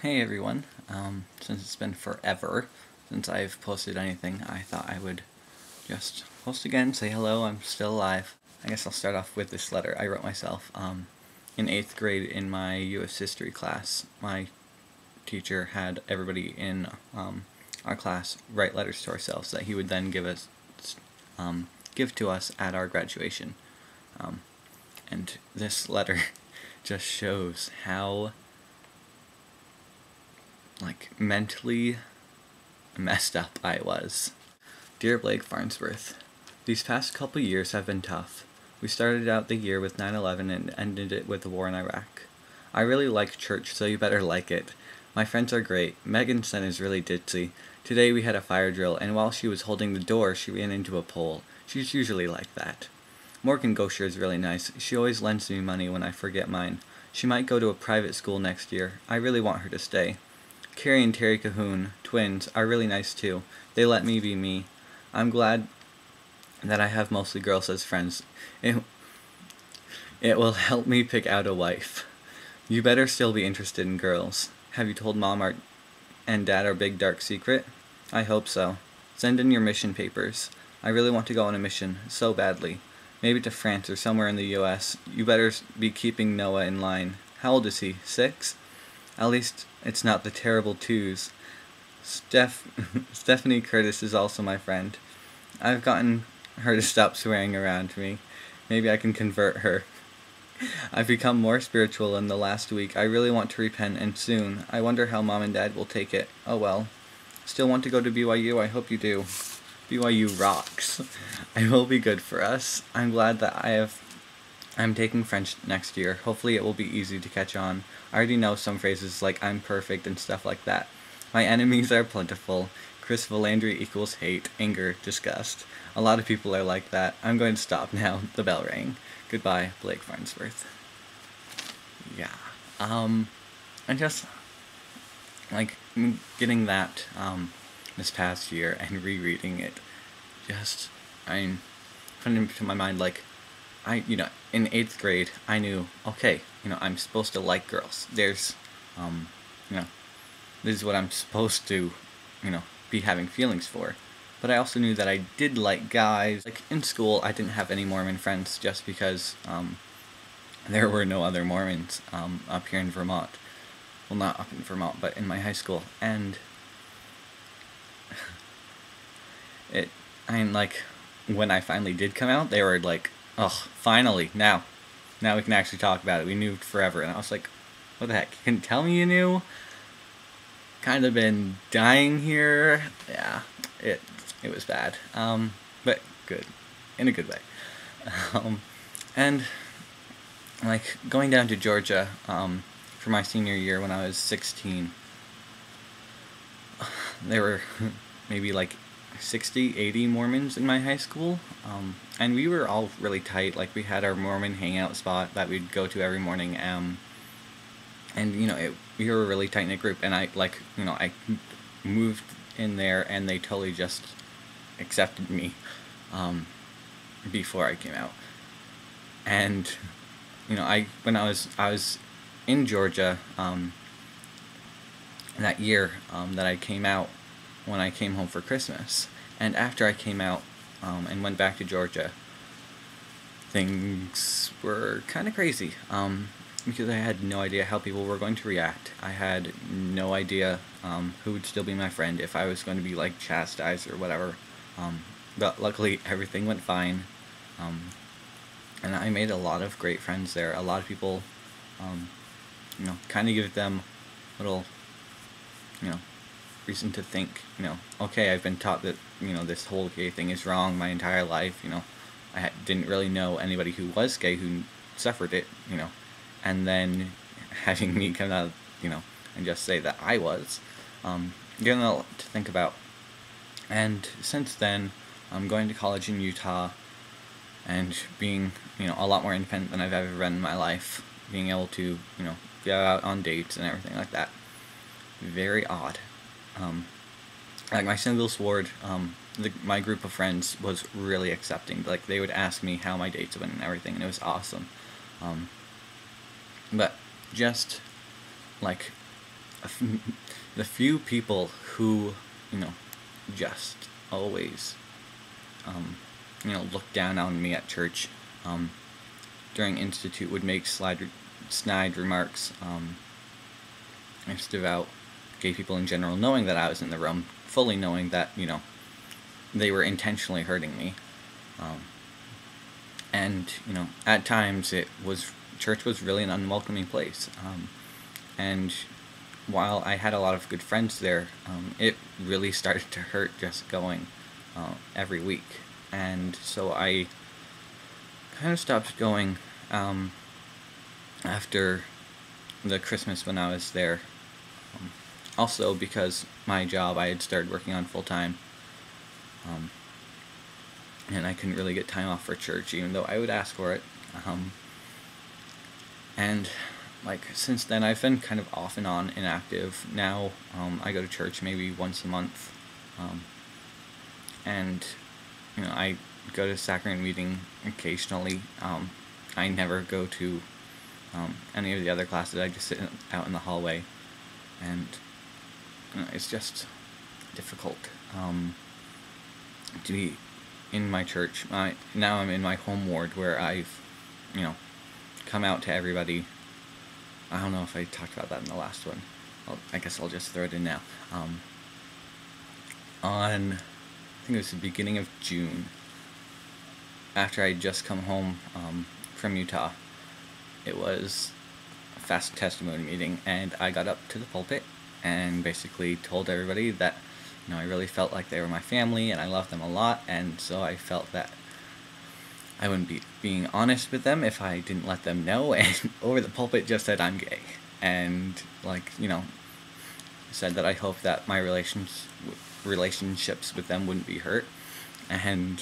Hey everyone, since it's been forever since I've posted anything, I thought I would just post again, say hello, I'm still alive. I guess I'll start off with this letter I wrote myself. In 8th grade in my U.S. history class, my teacher had everybody in our class write letters to ourselves that he would then give to us at our graduation. And this letter just shows how mentally messed up I was. Dear Blake Farnsworth, these past couple years have been tough. We started out the year with 9/11 and ended it with the war in Iraq. I really like church, so you better like it. My friends are great. Megan's son is really ditzy. Today we had a fire drill, and while she was holding the door, she ran into a pole. She's usually like that. Morgan Gosher is really nice. She always lends me money when I forget mine. She might go to a private school next year. I really want her to stay. Carrie and Terry Cahoon, twins, are really nice too. They let me be me. I'm glad that I have mostly girls as friends. It will help me pick out a wife. You better still be interested in girls. Have you told Mom and Dad our big dark secret? I hope so. Send in your mission papers. I really want to go on a mission, so badly. Maybe to France or somewhere in the U.S. You better be keeping Noah in line. How old is he? 6? At least it's not the terrible 2s. Stephanie Curtis is also my friend. I've gotten her to stop swearing around me. Maybe I can convert her. I've become more spiritual in the last week. I really want to repent, and soon. I wonder how Mom and Dad will take it. Oh well. Still want to go to BYU? I hope you do. BYU rocks. I will be good for us. I'm glad that I'm taking French next year. Hopefully it will be easy to catch on. I already know some phrases like I'm perfect and stuff like that. My enemies are plentiful. Chris Valandry equals hate, anger, disgust. A lot of people are like that. I'm going to stop now. The bell rang. Goodbye, Blake Farnsworth. Yeah. And just getting that this past year and rereading it, just putting into my mind in 8th grade, I knew, okay, I'm supposed to like girls. There's, this is what I'm supposed to, be having feelings for. But I also knew that I did like guys. In school, I didn't have any Mormon friends just because, there were no other Mormons, up here in Vermont. Well, not up in Vermont, but in my high school. And when I finally did come out, they were like, oh, finally, now we can actually talk about it. We knew forever. And I was like, what the heck? You couldn't tell me you knew? Kind of been dying here. Yeah, it was bad. But good. In a good way. And going down to Georgia, for my senior year when I was 16, there were maybe 60, 80 Mormons in my high school, and we were all really tight. We had our Mormon hangout spot that we'd go to every morning, and we were a really tight-knit group, and I moved in there, and they totally just accepted me, before I came out. And, when I was in Georgia, that year, that I came out, when I came home for Christmas. And after I came out and went back to Georgia, things were kind of crazy, because I had no idea how people were going to react. I had no idea who would still be my friend, if I was going to be chastised or whatever. But luckily everything went fine, and I made a lot of great friends there. A lot of people, kind of give them little, reason to think, okay, I've been taught that, this whole gay thing is wrong my entire life, I didn't really know anybody who was gay who suffered it, and then having me come out, and just say that I was, getting a lot to think about. And since then, I'm going to college in Utah, and being, a lot more independent than I've ever been in my life, being able to, go out on dates and everything like that. Very odd. My singles ward, my group of friends was really accepting. They would ask me how my dates went and everything, and it was awesome. But just the few people who, you know, just always, look down on me at church, during Institute would make snide remarks, against devout gay people in general, knowing that I was in the room, fully knowing that, they were intentionally hurting me. And, at times church was really an unwelcoming place. And while I had a lot of good friends there, it really started to hurt just going every week. And so I kind of stopped going after the Christmas when I was there. Also because my job I had started working on full-time. And I couldn't really get time off for church, even though I would ask for it. And since then, I've been kind of off and on inactive. Now, I go to church maybe once a month, and I go to sacrament meeting occasionally. I never go to any of the other classes. I just sit out in the hallway, and it's just difficult to be in my church. Now I'm in my home ward where I've, come out to everybody. I don't know if I talked about that in the last one. I guess I'll just throw it in now. I think it was the beginning of June, after I had just come home from Utah, it was a fast testimony meeting, and I got up to the pulpit and basically told everybody that I really felt like they were my family and I loved them a lot, and so I felt that I wouldn't be being honest with them if I didn't let them know, and over the pulpit just said I'm gay, and said that I hope that my relationships with them wouldn't be hurt, and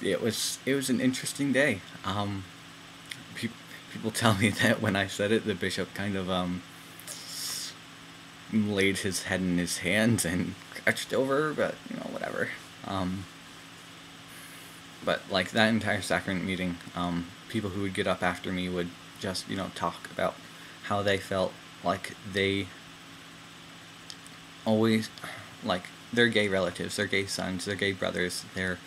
it was an interesting day. People tell me that when I said it, the bishop kind of laid his head in his hands and crouched over, but whatever. But that entire sacrament meeting, people who would get up after me would just talk about how they felt like they always, their gay relatives, their gay sons, their gay brothers, their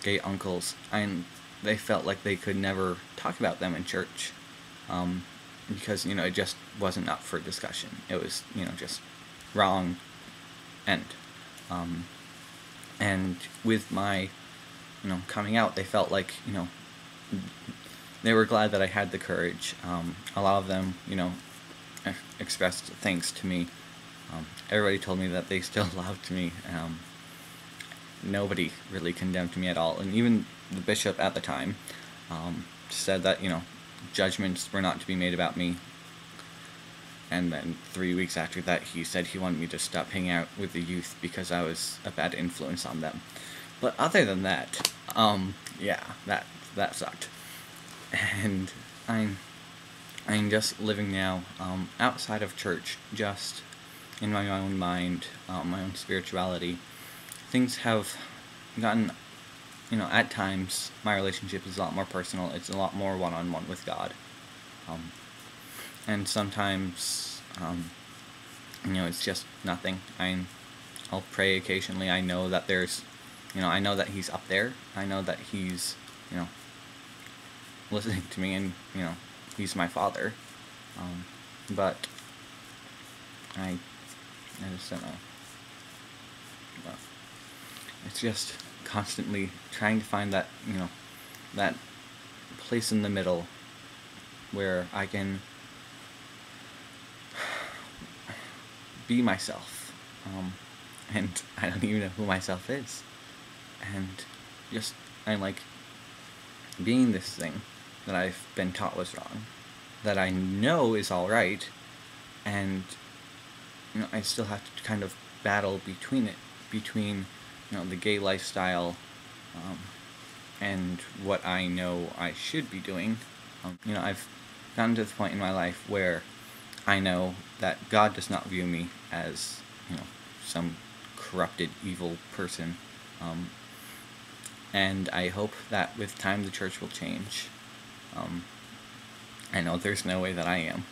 gay uncles, and they felt like they could never talk about them in church, because it just wasn't up for discussion. It was just wrong, end. And with my coming out, they felt like they were glad that I had the courage. A lot of them expressed thanks to me. Everybody told me that they still loved me. Nobody really condemned me at all, and even the bishop at the time said that judgments were not to be made about me. And then 3 weeks after that, he said he wanted me to stop hanging out with the youth because I was a bad influence on them. But other than that, that sucked. And I'm just living now outside of church, just in my own mind, my own spirituality. Things have gotten, at times my relationship is a lot more personal. It's a lot more one-on-one with God. And sometimes, it's just nothing. I'll pray occasionally. I know that there's, I know that He's up there. I know that He's, listening to me, and, He's my Father. But I just don't know. But it's just constantly trying to find that, that place in the middle where I can be myself, and I don't even know who myself is, and just I'm being this thing that I've been taught was wrong, that I know is all right, and I still have to kind of battle between the gay lifestyle and what I know I should be doing. I've gotten to the point in my life where I know that God does not view me as, some corrupted, evil person. And I hope that with time the church will change. I know there's no way that I am.